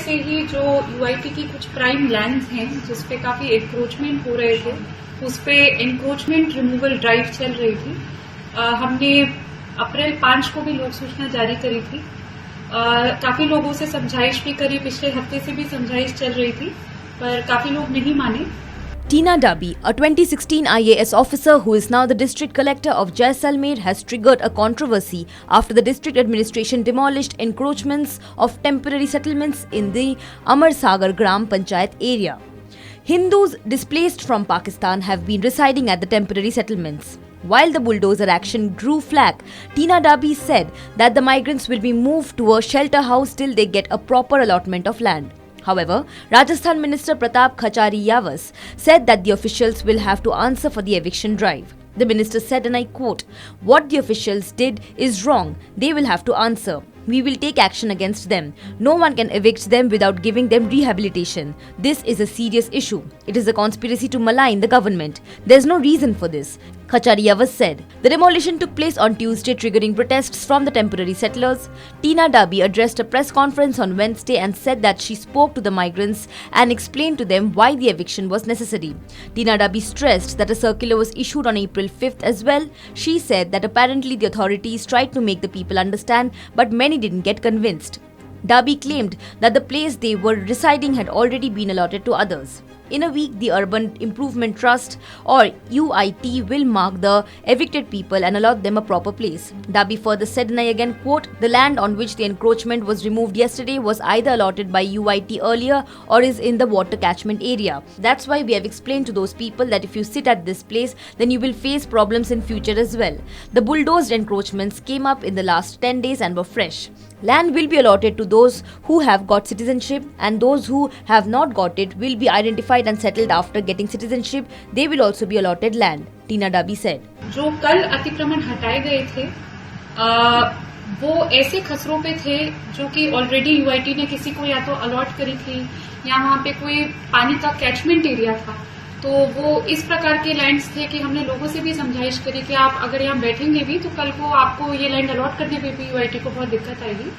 से ही जो यूआईटी की कुछ प्राइम लैंड्स हैं जिसपे काफी एनक्रोचमेंट हो रहे थे, उस पे एनक्रोचमेंट रिमूवल ड्राइव चल रही थी। हमने अप्रैल 5 को भी लोक सूचना जारी करी थी। काफी लोगों से समझाइश भी करी, पिछले हफ्ते से भी समझाइश चल रही थी, पर काफी लोग नहीं माने। Tina Dabi, a 2016 IAS officer who is now the district collector of Jaisalmer, has triggered a controversy after the district administration demolished encroachments of temporary settlements in the Amar Sagar Gram Panchayat area. Hindus displaced from Pakistan have been residing at the temporary settlements. While the bulldozer action drew flack, Tina Dabi said that the migrants will be moved to a shelter house till they get a proper allotment of land. However, Rajasthan Minister Pratap Kachariyavas said that the officials will have to answer for the eviction drive. The minister said, and I quote, "What the officials did is wrong. They will have to answer. We will take action against them. No one can evict them without giving them rehabilitation. This is a serious issue. It is a conspiracy to malign the government. There's no reason for this," Kachariyavas said. The demolition took place on Tuesday, triggering protests from the temporary settlers. Tina Dabi addressed a press conference on Wednesday and said that she spoke to the migrants and explained to them why the eviction was necessary. Tina Dabi stressed that a circular was issued on April 5th as well. She said that apparently the authorities tried to make the people understand, but many didn't get convinced. Dabi claimed that the place they were residing had already been allotted to others. In a week, the Urban Improvement Trust or UIT will mark the evicted people and allot them a proper place. Dabi further said, and I again quote, "The land on which the encroachment was removed yesterday was either allotted by UIT earlier or is in the water catchment area. That's why we have explained to those people that if you sit at this place, then you will face problems in future as well. The bulldozed encroachments came up in the last 10 days and were fresh. Land will be allotted to those who have got citizenship, and those who have not got it will be identified and settled after getting citizenship. They will also be allotted land," Tina Dabi said. जो कल अतिक्रमण हटाए गए थे वो ऐसे खसरों पे थे जो कि ऑलरेडी यूआईटी ने किसी को या तो अलॉट करी थी या वहां पे कोई पानी का कैचमेंट एरिया था। तो वो इस प्रकार के लैंड्स थे कि हमने लोगों से भी समझाइश करी कि आप अगर यहाँ बैठेंगे भी तो कल को आपको ये लैंड अलॉट करने पे भी यूआईटी को बहुत दिक्कत आएगी।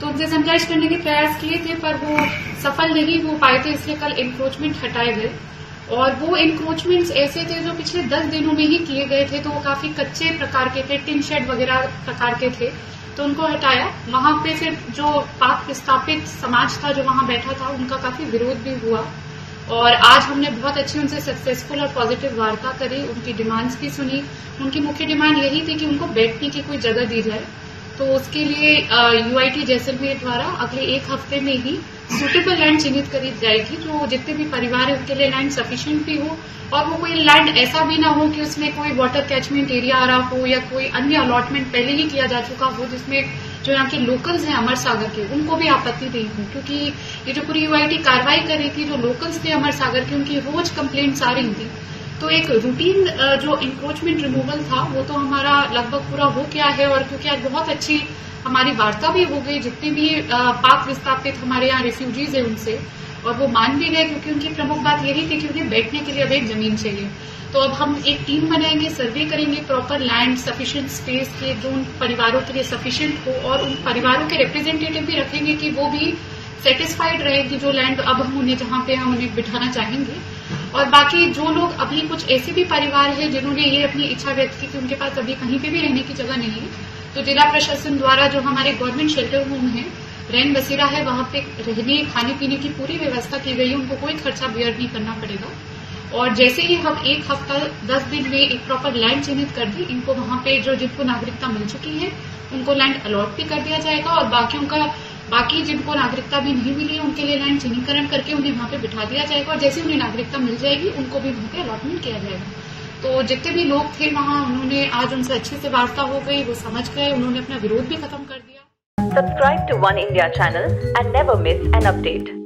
तो उनसे समझाइश करने के प्रयास किए थे पर वो सफल नहीं हो पाए थे, इसलिए कल एनक्रोचमेंट हटाए गए। और वो एनक्रोचमेंट्स ऐसे थे जो पिछले 10 दिनों में ही किए गए थे, तो वो काफी कच्चे प्रकार के थे, टिन शेड वगैरह प्रकार के थे, तो उनको हटाया। वहां पे फिर जो पाक विस्थापित समाज था जो वहां बैठा था उनका काफी विरोध भी हुआ और आज हमने बहुत अच्छी उनसे सक्सेसफुल और पॉजिटिव वार्ता करी, उनकी डिमांड्स भी सुनी। उनकी मुख्य डिमांड यही थी कि उनको बैठने की कोई जगह दी जाए। तो उसके लिए यूआईटी जैसलमेर द्वारा अगले 1 हफ्ते में ही सूटेबल लैंड चिन्हित करी जाएगी, जो जितने भी परिवार है उनके लिए लैंड सफिशिएंट भी हो और वो कोई लैंड ऐसा भी ना हो कि उसमें कोई वाटर कैचमेंट एरिया आ रहा हो या कोई अन्य अलॉटमेंट पहले ही किया जा चुका हो जिसमें जो यहाँ के लोकल्स हैं अमर सागर के उनको भी आपत्ति नहीं हो। क्योंकि ये जो पूरी यूआईटी कार्रवाई कर रही थी, जो लोकल्स थे अमर सागर के, उनकी रोज कंप्लेंट्स आ रही थी। तो एक रूटीन जो इंक्रोचमेंट रिमूवल था वो तो हमारा लगभग पूरा हो गया है और क्योंकि आज बहुत अच्छी हमारी वार्ता भी हो गई जितने भी पाक विस्थापित हमारे यहाँ रिफ्यूजीज है उनसे, और वो मान भी गए क्योंकि उनकी प्रमुख बात यही थी कि उन्हें बैठने के लिए अब एक जमीन चाहिए। तो अब हम एक टीम बनाएंगे, सर्वे करेंगे प्रॉपर लैंड सफिशिएंट स्पेस के जो उन परिवारों के लिए सफिशिएंट हो और उन परिवारों के रिप्रेजेंटेटिव भी रखेंगे कि वो भी सेटिस्फाइड रहे कि जो लैंड अब हम उन्हें जहां पे हम उन्हें बिठाना चाहेंगे। और बाकी जो लोग अभी कुछ ऐसे भी परिवार है जिन्होंने ये अपनी इच्छा व्यक्त की कि उनके पास अभी कहीं पे भी रहने की जगह नहीं है, तो जिला प्रशासन द्वारा जो हमारे गवर्नमेंट शेल्टर होम है, रैन बसेरा है, वहां पे रहने खाने पीने की पूरी व्यवस्था की गई है, उनको कोई खर्चा बेयर नहीं करना पड़ेगा। और जैसे ही हम 1 हफ्ता 10 दिन में एक प्रॉपर लैंड चिन्हित कर दी, इनको वहां पे जो जिनको नागरिकता मिल चुकी है उनको लैंड अलॉट भी कर दिया जाएगा और बाकी जिनको नागरिकता भी नहीं मिली है उनके लिए लैंड चिन्हीकरण करके उन्हें वहां पे बिठा दिया जाएगा और जैसे उन्हें नागरिकता मिल जाएगी उनको भी वहां पे अलॉटमेंट किया जाएगा। तो जितने भी लोग थे वहां, उन्होंने आज उनसे अच्छे से वार्ता हो गई, वो समझ गए, उन्होंने अपना विरोध भी खत्म कर दिया। Subscribe to One India channel and never miss an update.